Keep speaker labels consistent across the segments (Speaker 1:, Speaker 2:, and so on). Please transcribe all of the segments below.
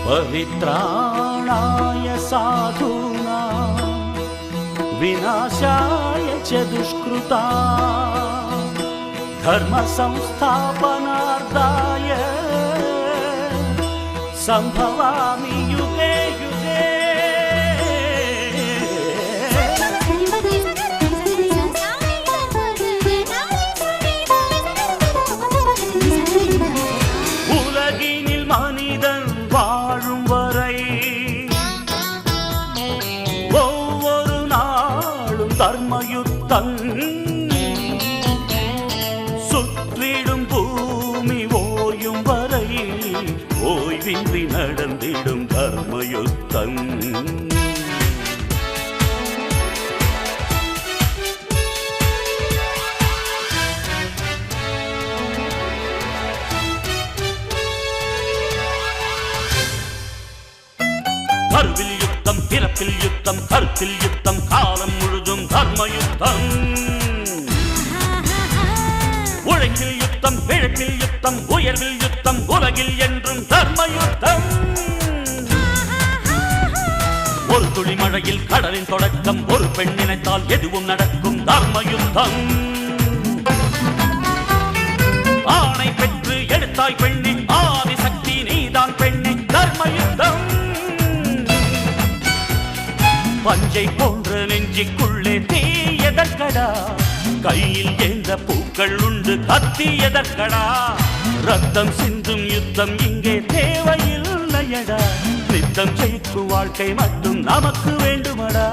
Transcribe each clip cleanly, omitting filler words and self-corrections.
Speaker 1: परित्राणाय साधूनां विनाशाय च दुष्कृता धर्म संस्थापनार्थाय संभवामि युगे युगे. உலகினில் மனிதன் வாழும் வரை ஒவ்வொரு நாளும் தர்மயுத்தம் சுற்றிடும் பூமி ஓயும் வரை ஓய்வின்றி நடந்திடும் தர்மயுத்தம். கருவில் யுத்தம், பிறப்பில் யுத்தம், கருத்தில் யுத்தம், காலம் முழுதும் தர்மயுத்தம். உழைப்பில் யுத்தம், பிழைப்பில் யுத்தம், உயர்வில் யுத்தம், உலகில் என்றும் தர்மயுத்தம். ஒரு துளி மழையில் கடலின் தொடக்கம், ஒரு பெண் நினைத்தால் எதுவும் நடக்கும் தர்மயுத்தம். ஆணை பெற்று எடுத்தாய் பெண்ணே, ஆதிசக்தி நீதான் பெண்ணே, தர்மயுத்தம். பஞ்சை போன்ற நெஞ்சிக்குள்ளே தீ எதற்கடா, கையில் ஏந்த பூக்கள் உண்டு கத்தி எதற்கடா, ரத்தம் சிந்தும் யுத்தம் இங்கே தேவையில்லையடா, நித்தம் ஜெயிக்கும் வாழ்க்கை மட்டும் நமக்கு வேண்டுமடா.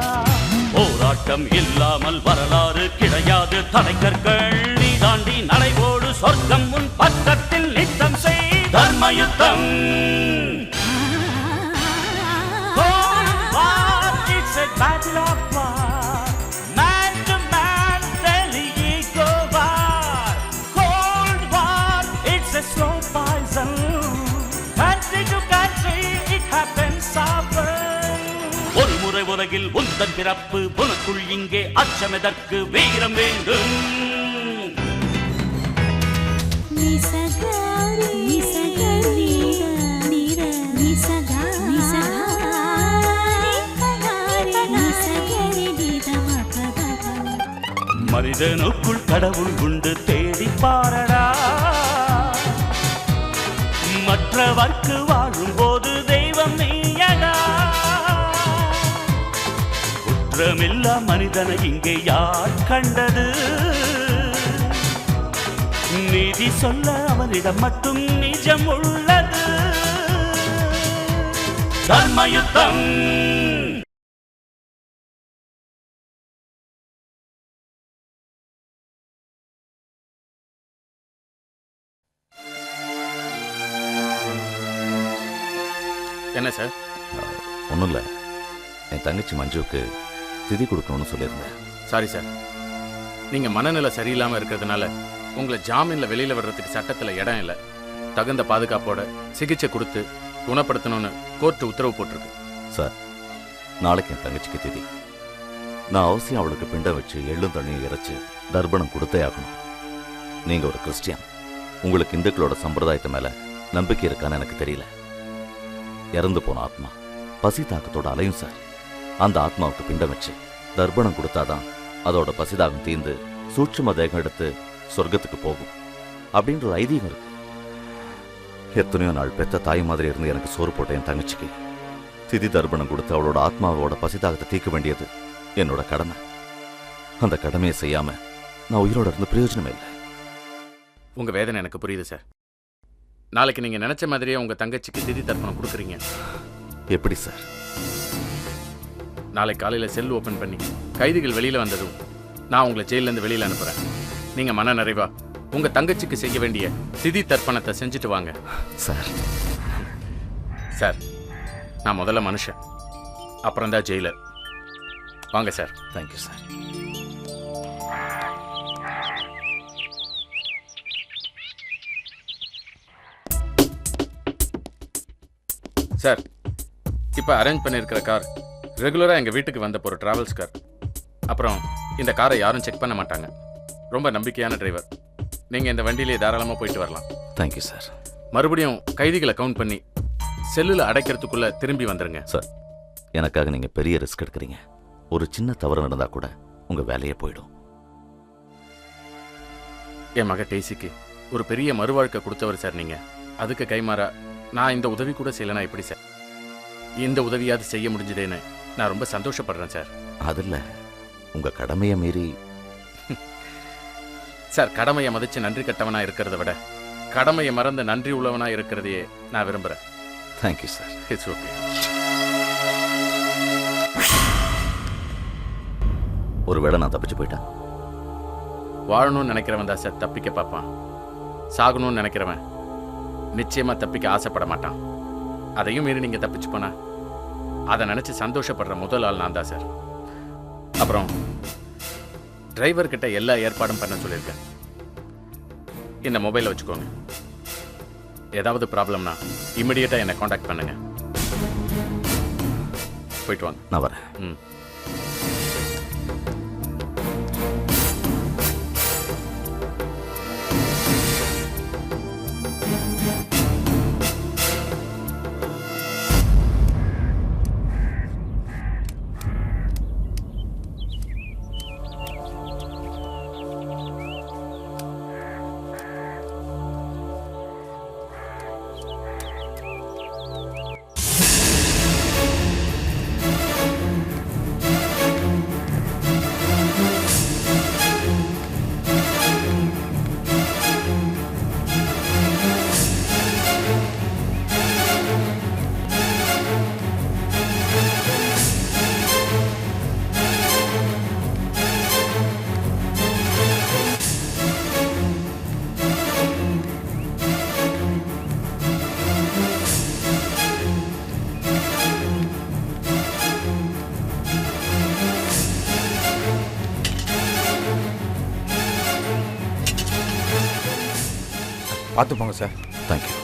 Speaker 1: போராட்டம் இல்லாமல் வரலாறு கிடையாது, தடைக்கற்கள் நீ தாண்டி நடைபோடு, சொர்க்கம் உன் பக்கத்தில் நித்தம் செய் தர்மயுத்தம். It's a battle of war, man to man, daily ego war, cold war, it's a slow poison, country to country, it happens often. ஒரு முறை உலகில் உந்தன் பிறப்பு, உனக்குள் இங்கே அச்சமெதற்கு, வீரம் வேண்டும். மனிதனுக்குள் கடவுள் உண்டு, தேடி பாரடா, மற்றவர்க்கு வாழும் போது தெய்வம் நீயடா. குற்றமில்லா மனிதனை இங்கே யார் கண்டது, நீதி சொல்ல அவனிடம் மட்டும் நிஜம் உள்ளது. தர்மயுத்தம்.
Speaker 2: என்ன சார்?
Speaker 3: ஒன்றும் இல்லை, என் தங்கச்சி மஞ்சுவுக்கு திதி கொடுக்கணும்னு சொல்லியிருந்தேன்.
Speaker 2: சாரி சார், நீங்கள் மனநிலை சரியில்லாமல் இருக்கிறதுனால உங்களை ஜாமீனில் வெளியில் விடுறதுக்கு சட்டத்தில் இடம் இல்லை. தகுந்த பாதுகாப்போட சிகிச்சை கொடுத்து குணப்படுத்தணும்னு கோர்ட்டு உத்தரவு போட்டிருக்கு.
Speaker 3: சார், நாளைக்கு என் தங்கச்சிக்கு திதி. நான் அவசியம் அவளுக்கு பிண்டை வச்சு எள்ளும் தண்ணியும் இறைச்சி தர்ப்பணம் கொடுத்தே ஆகணும். நீங்கள் ஒரு கிறிஸ்டியன், உங்களுக்கு இந்துக்களோட சம்பிரதாயத்து மேலே நம்பிக்கை இருக்கான்னு எனக்கு தெரியல. இறந்து போன ஆத்மா பசி தாக்கத்தோட அலையும் சார். அந்த ஆத்மாவுக்கு பிண்டம் வச்சு தர்ப்பணம் கொடுத்தாதான் அதோட பசிதாகம் தீர்ந்து சூட்சும தேகம் எடுத்து சொர்க்கத்துக்கு போகும் அப்படின்ற ஒரு ஐதீகம் இருக்கு. எத்தனையோ நாள் பெத்த தாய் மாதிரி இருந்து எனக்கு சோறு போட்ட என் தங்கச்சிக்கு திதி தர்ப்பணம் கொடுத்து அவளோட ஆத்மாவோட பசிதாகத்தை தீர்க்க வேண்டியது என்னோட கடமை. அந்த கடமையை செய்யாம நான் உயிரோட இருந்து பிரயோஜனமே இல்லை.
Speaker 2: உங்க வேதனை எனக்கு புரியுது சார். நாளைக்கு நீங்க நினைச்ச மாதிரியே உங்க தங்கச்சிக்கு திதி தர்ப்பணம் கொடுக்குறீங்க.
Speaker 3: எப்படி சார்?
Speaker 2: நாளை காலையில செல் ஓபன் பண்ணி கைதிகள் வெளியில வந்ததும் நான் உங்களை ஜெயில இருந்து வெளியில அனுப்புறேன். நீங்க மன நிறைவா உங்க தங்கச்சிக்கு செய்ய வேண்டிய திதி தர்ப்பணத்தை செஞ்சுட்டு வாங்க.
Speaker 3: சார்
Speaker 2: சார், நான் முதல்ல மனுஷன், அப்புறம் தான் ஜெயிலர். வாங்க சார்.
Speaker 3: Thank you sir.
Speaker 2: சார், இப்போ அரேஞ்ச் பண்ணியிருக்கிற கார் ரெகுலராக எங்கள் வீட்டுக்கு வந்த ஒரு டிராவல்ஸ் கார். அப்புறம் இந்த காரை யாரும் செக் பண்ண மாட்டாங்க. ரொம்ப நம்பிக்கையான டிரைவர். நீங்கள் இந்த வண்டியிலே தாராளமாக போயிட்டு வரலாம்.
Speaker 3: Thank you sir.
Speaker 2: மறுபடியும் கைதிகளை கவுண்ட் பண்ணி செல்லுல அடைக்கிறதுக்குள்ள திரும்பி வந்துருங்க.
Speaker 3: சார், எனக்காக நீங்க பெரிய ரிஸ்க் எடுக்கிறீங்க. ஒரு சின்ன தவறு நடந்தா கூட உங்க வேலையே போயிடும்.
Speaker 2: என் மக டேசிக்கு ஒரு பெரிய மறுவாழ்க்கை கொடுத்தவர் சார் நீங்க. அதுக்கு கைமாறா நான் இந்த உதவி கூட செய்யலனா எப்படி சார்? இந்த உதவியாவது செய்ய முடிஞ்சதேன்னு நான் ரொம்ப சந்தோஷப்படுறேன் சார்.
Speaker 3: அதில் உங்க கடமையை மீறி
Speaker 2: சார், கடமையை மதிச்சு நன்றி கட்டவனா இருக்கிறத விட கடமையை மறந்து நன்றி உள்ளவனா இருக்கிறதையே நான் விரும்புறேன்.
Speaker 3: Thank you sir.
Speaker 2: It's okay.
Speaker 3: ஒருவேளை நான் தப்பிச்சு போயிட்டேன்.
Speaker 2: வாழணும்னு நினைக்கிறவன் தான் சார் தப்பிக்க பார்ப்பான். சாகணும்னு நினைக்கிறவன் நிச்சயமா தப்பிக்க ஆசைப்பட மாட்டான். அதையும் மீறி நீங்க தப்பிச்சு போனா அதை நினைச்சு சந்தோஷப்படுற முதல் ஆள் நான் தான் சார். அப்புறம் டிரைவர் கிட்ட எல்லா ஏற்பாடும் பண்ண சொல்லியிருக்கேன். இந்த மொபைலை வச்சுக்கோங்க. ஏதாவது ப்ராப்ளம்னா இமிடியேட்டா என்னை காண்டாக்ட் பண்ணுங்க. போயிட்டு வாங்க.
Speaker 3: நான் வரேன்.
Speaker 2: ம்.
Speaker 4: பார்த்து போங்க சார்.
Speaker 3: தேங்க்யூ.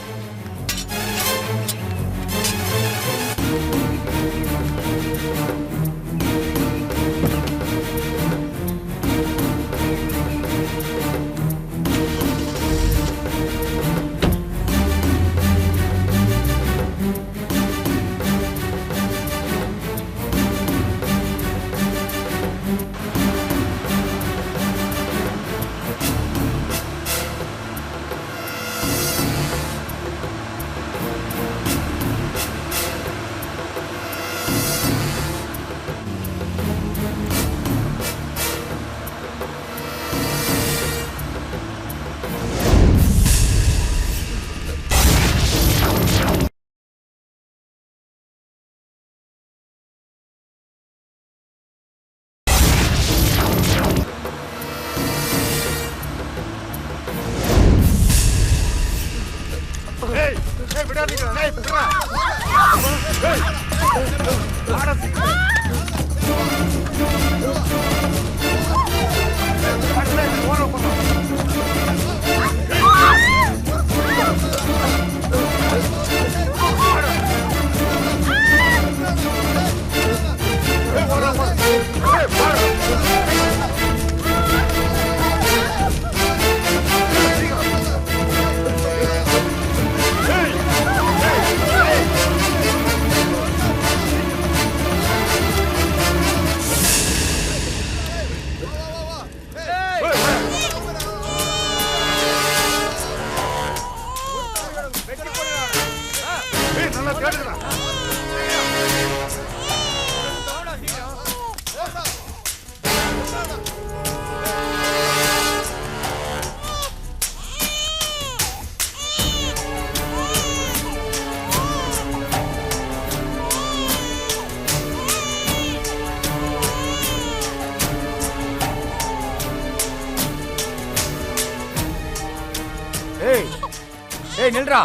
Speaker 4: ஏய் நில்றா.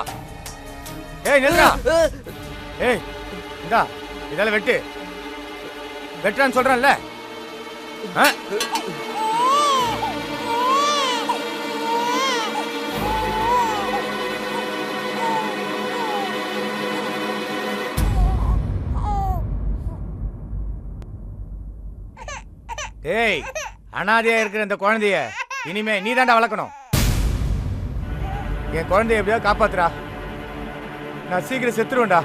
Speaker 4: ஏய் நில்றா. ஏய் இந்தா இதெல்லாம் வெட்டு. வெட்டுறான்னு சொல்றேன்ல. ஏய் அனாதையா இருக்கிற இந்த குழந்தைய இனிமே நீ தாண்டா வளர்க்கணும். என் குழந்தைய எப்படியாவது காப்பாத்துறா. நான் சீக்கிரம் செத்துருவேன்டா.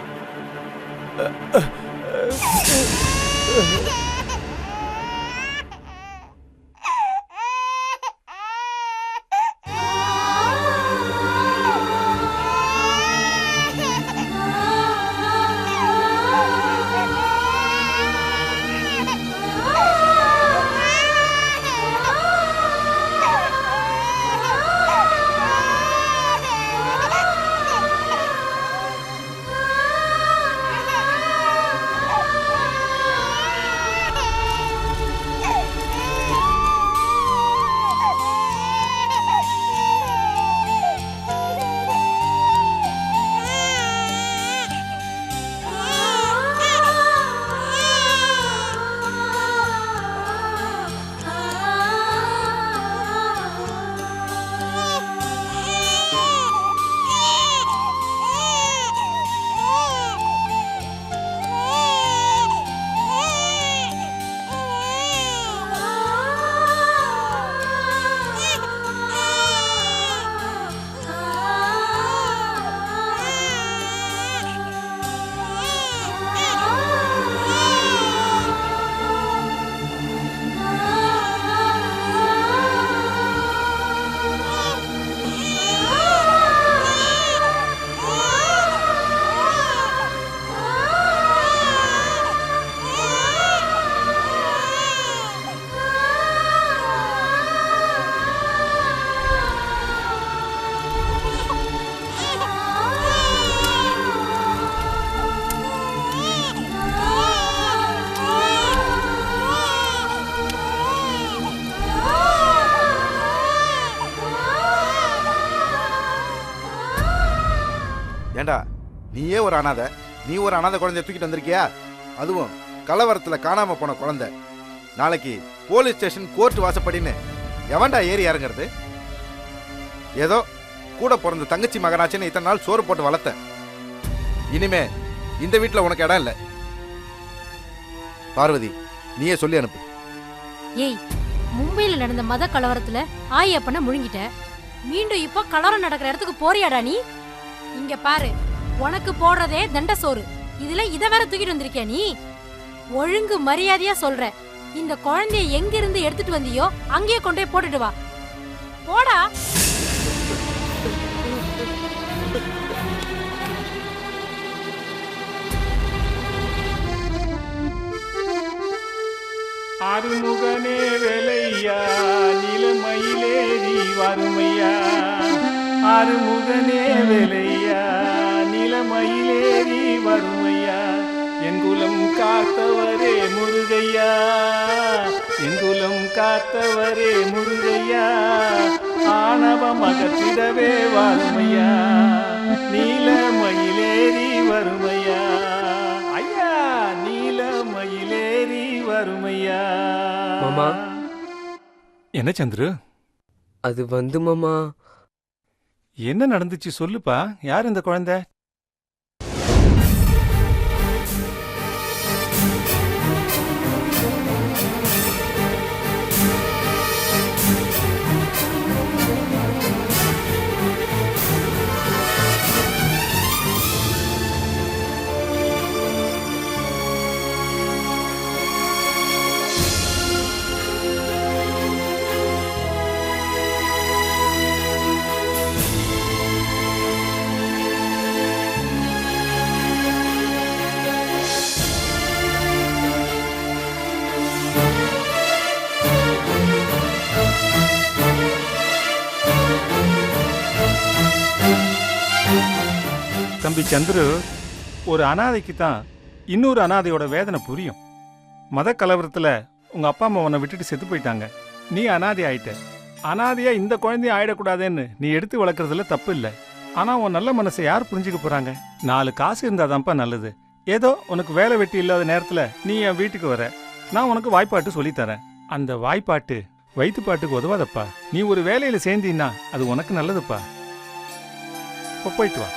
Speaker 5: ஏண்டா நீயே ஒரு அனாதை, நீ ஒரு அனாதை குழந்தைய தூக்கிட்டு வந்திருக்கியா? அதுவும் கலவரத்தில் காணாம போன குழந்தை. நாளைக்கு போலீஸ் ஸ்டேஷன் கோர்ட் வாசப்படின்னு எவன்டா ஏறி இறங்குறது? ஏதோ கூட பிறந்த தங்கச்சி மகனாச்சுன்னு இத்தனை நாள் சோறு போட்டு வளர்த்த. இனிமே இந்த வீட்டில் உனக்கு இடம் இல்லை. பார்வதி, நீயே சொல்லி அனுப்பு.
Speaker 6: ஏய், மும்பையில நடந்த மத கலவரத்துல ஆயப்பனை முழுங்கிட்ட. மீண்டும் இப்போ கலவரம் நடக்கிற இடத்துக்கு போறியாடா நீ? இங்க பாரு, உனக்கு போடுறதே தண்ட சோறு. இதுல இத வேற தூக்கிட்டு வந்திருக்கியா நீ? ஒழுங்கு மரியாதையா சொல்ற, இந்த குழந்தைய எங்க இருந்து எடுத்துட்டு வந்தியோ அங்கேயே கொண்டு போய் போட்டுட்டு வா. போடா.
Speaker 1: ஆறுமுகனே வேலையா, நிலமயிலேறி வறுமையா. ஆறுமுகனே வேலையா, நிலமயிலேறி வறுமையா. எங்குலம் காத்தவரே முருகையா, எங்குலம் காத்தவரே முருகையா. ஆணவம் அகற்றிடவே வறுமையா, நீலமயிலேறி வறுமையா. ஐயா, நீலமயிலேறி வறுமையா.
Speaker 7: மாமா,
Speaker 1: என்ன சந்துரு?
Speaker 7: அது வந்து மாமா,
Speaker 1: என்ன நடந்துச்சு சொல்லுப்பா. யார் இந்த குழந்தை? தம்பி சந்துரு, ஒரு அனாதைக்கு தான் இன்னொரு அனாதையோட வேதனை புரியும். மத கலவரத்துல உங்க அப்பா அம்மா உன்னை விட்டுட்டு செத்து போயிட்டாங்க. நீ அனாதை ஆயிட்ட. அனாதையா இந்த குழந்தைய ஆயிடக்கூடாதுன்னு நீ எடுத்து வளர்க்கறதுல தப்பு இல்லை. ஆனா உன் நல்ல மனசை யார் புரிஞ்சுக்க போறாங்க? 4 காசு இருந்தாதான்ப்பா நல்லது. ஏதோ உனக்கு வேலை வெட்டி இல்லாத நேரத்துல நீ என் வீட்டுக்கு வர, நான் உனக்கு வாய்ப்பாட்டு சொல்லித்தரேன். அந்த வாய்ப்பாட்டு வயிற்றுப்பாட்டுக்கு உதவாதப்பா. நீ ஒரு வேலையில சேர்ந்தீன்னா அது உனக்கு நல்லதுப்பா. போயிட்டு வா.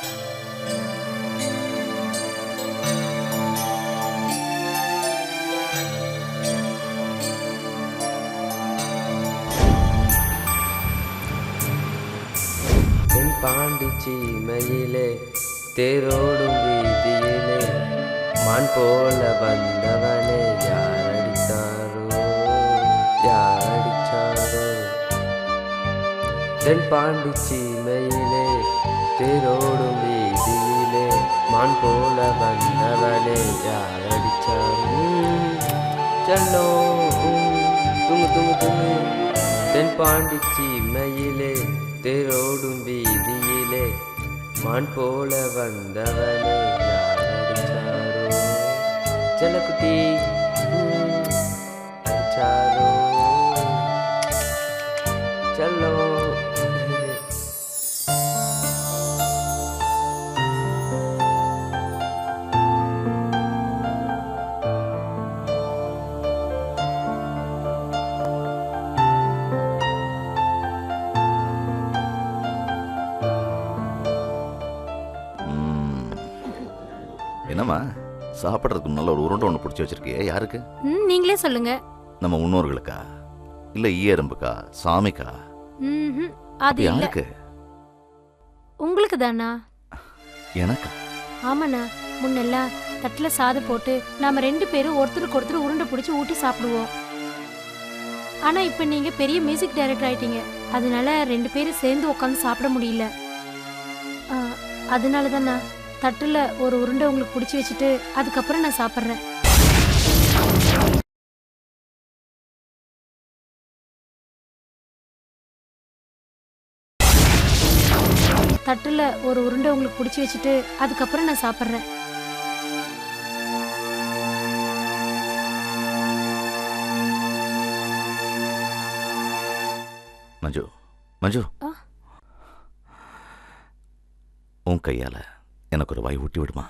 Speaker 7: பாண்டிச்சி மயிலே தேரோடும் வீதியிலே மான் போல வந்தவனை யார் அடித்தாரோ யார் அடித்தாரோ தென் பாண்டி சீமையிலே தேரோடும் வீதியிலே மான் போல வந்தவனை யார் அடித்தாரோ चलो तुम தென் பாண்டி சீமையிலே தேரோடும் வீதியிலே மான் போல வந்தவனே யார் அடிச்சாரோ செல்லக்குட்டி அடிச்சாரோ चलो
Speaker 3: என்னம்மா சாப்பிட்றதுக்கு முன்னால் ஒரு உருண்டை ஒன்று பிடிச்சி வச்சிருக்கியே யாருக்கு?
Speaker 6: நீங்களே சொல்லுங்க.
Speaker 3: நம்ம முன்னோர்களுக்கா இல்ல ஈயரம்புக்கா சாமிக்கா?
Speaker 6: அது இல்ல.
Speaker 3: யாருக்கு?
Speaker 6: உங்களுக்கு தானா?
Speaker 3: எனக்கா?
Speaker 6: ஆமாண்ணா. முன்னெல்லாம் தட்டுல சாதம் போட்டு நாம 2 பேரும் ஒருத்தருக்கு ஒருத்தர் உருண்டை பிடிச்சி ஊட்டி சாப்பிடுவோம். ஆனா இப்ப நீங்க பெரிய மியூசிக் டைரக்டர் ஆயிட்டீங்க. அதனால 2 பேரும் சேர்ந்து உட்காந்து சாப்பிட முடியல. அதனால தான் நான் தட்டுல ஒரு உருண்டை உங்களுக்கு பிடிச்சி வச்சுட்டு அதுக்கப்புறம் நான் சாப்பிட்றேன். தட்டுல ஒரு உருண்டை உங்களுக்கு பிடிச்சி வச்சுட்டு அதுக்கப்புறம் நான் சாப்பிட்றேன்.
Speaker 3: மஞ்சு மஞ்சு உன் கையால எனக்கு ஒரு வாய் ஊட்டி விடுமா?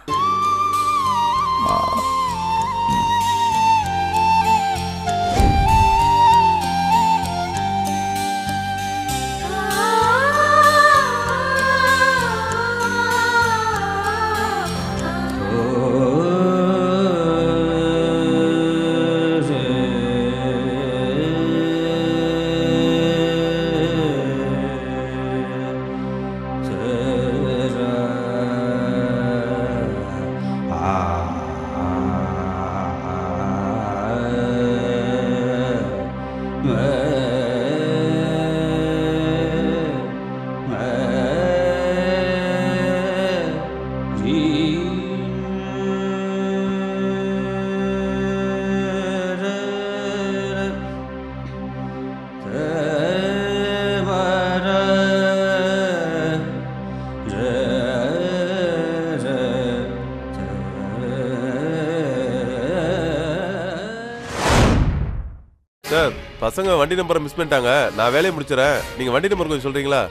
Speaker 8: சார், பசங்க வண்டி நம்பரை மிஸ் பண்ணிட்டாங்க. நான் வேலையை முடிச்சிடறேன். நீங்க வண்டி நம்பர் கொஞ்சம் சொல்றீங்களா?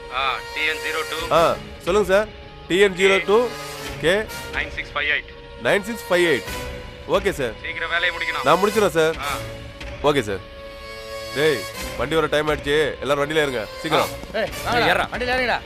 Speaker 2: TN02.
Speaker 8: சொல்லுங்க sir. TN02 K
Speaker 2: 9658.
Speaker 8: 9658. Okay sir.
Speaker 2: சீக்கிரம் வேலையை முடிக்கணும்.
Speaker 8: நான் முடிச்சிடறேன் சார். Okay sir. டேய், வண்டி வர டைம் ஆயிடுச்சு. எல்லாரும் வண்டியில இருங்க. சீக்கிரம்.
Speaker 4: ஏறா வண்டியில ஏறுங்கடா.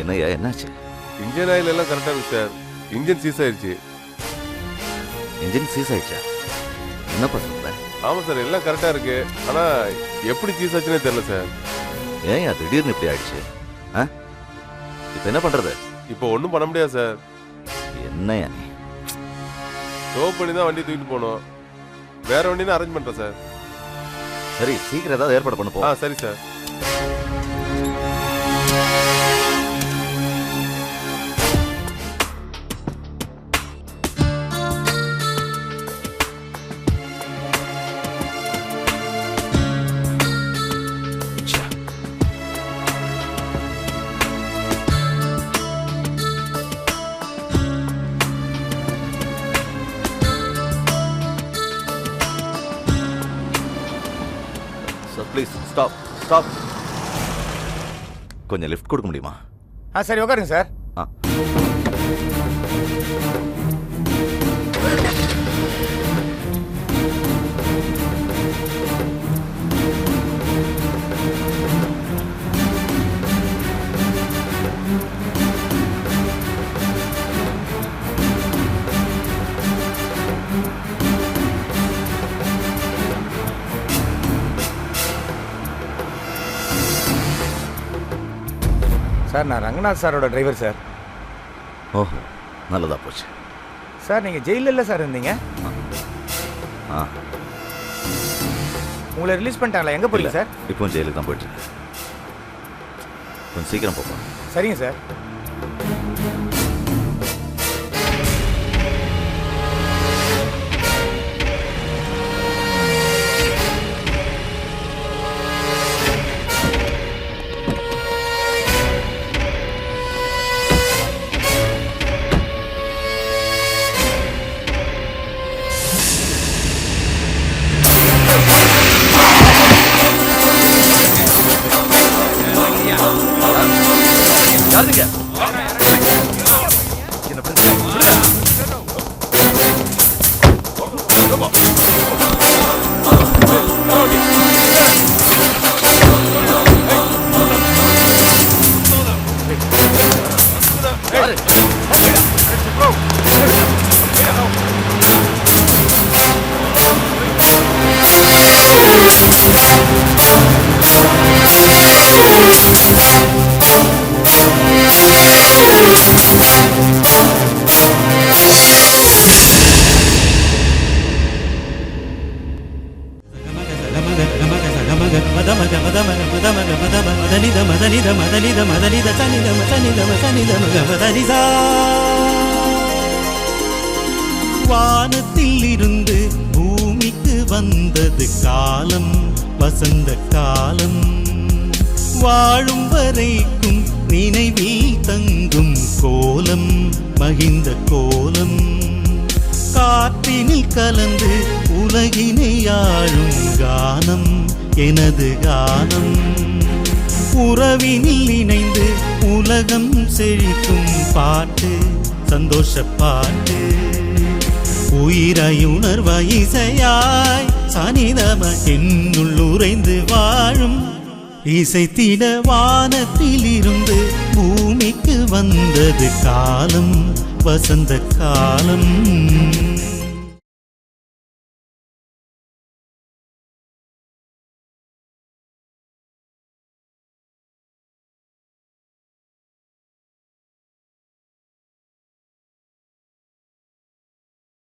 Speaker 3: என்னையா என்னாச்சு?
Speaker 8: இன்ஜின் ஆயில் எல்லாம் கரெக்டா இருக்கு சார். இன்ஜின் சீஸ் ஆயிடுச்சு.
Speaker 3: இன்ஜின் சீஸ் ஆயிடுச்சா? என்னப்பா சொல்ற?
Speaker 8: ஆமா சார், எல்லாம் கரெக்டா இருக்கு. ஆனா எப்படி சீஸ் ஆச்சுன்னே தெரியல சார்.
Speaker 3: ஏன் திடீர்னு இப்படி ஆயிடுச்சு? இப்போ என்ன பண்றது?
Speaker 8: இப்போ ஒன்றும் பண்ண முடியாது சார்.
Speaker 3: என்னையா நீ?
Speaker 8: டோ பண்ணி தான் வண்டி தூக்கிட்டு போகணும். வேற வண்டி தான் அரேஞ்ச் பண்றேன் சார்.
Speaker 3: சரி, சீக்கிரம் ஏதாவது ஏற்பாடு பண்ண போ.
Speaker 8: சரி சார்.
Speaker 3: Please stop stop. கொஞ்சம் லிஃப்ட் கொடுக்க முடியுமா?
Speaker 4: சரி உட்காருங்க சார்.
Speaker 3: ஆ
Speaker 4: சார் நான் ரங்கநாத் சாரோட டிரைவர் சார்.
Speaker 3: ஓஹோ, நல்லதா போச்சு.
Speaker 4: சார் நீங்கள் ஜெயிலில் இல்லை சார் இருந்தீங்க?
Speaker 3: ஆ
Speaker 4: உங்களை ரிலீஸ் பண்ணிட்டாங்களா? எங்கே போறீங்க சார்?
Speaker 3: இப்போ ஜெயிலுக்கு தான் போயிட்டு கொஞ்சம் சீக்கிரம் போப்பா.
Speaker 4: சரிங்க சார்.
Speaker 2: யாருங்க?
Speaker 1: வானத்தில் இருந்து பூமிக்கு வந்தது காலம், வசந்த காலம். வாழும் வரைக்கும் நினைவில் தங்கும் கோலம், மகிந்த கோலம். காற்றினில் கலந்து உலகினை ஆளும் கானம், எனது கானம். உறவினில் இணைந்து உலகம் செழிக்கும் பாட்டு, சந்தோஷ பாட்டு. உயிராய் உணர்வாய் இசையாய் சனிதம என்னுள் உறைந்து வாழும் இசைத்திட வானத்தில் இருந்து பூமிக்கு வந்தது காலம், வசந்த காலம்.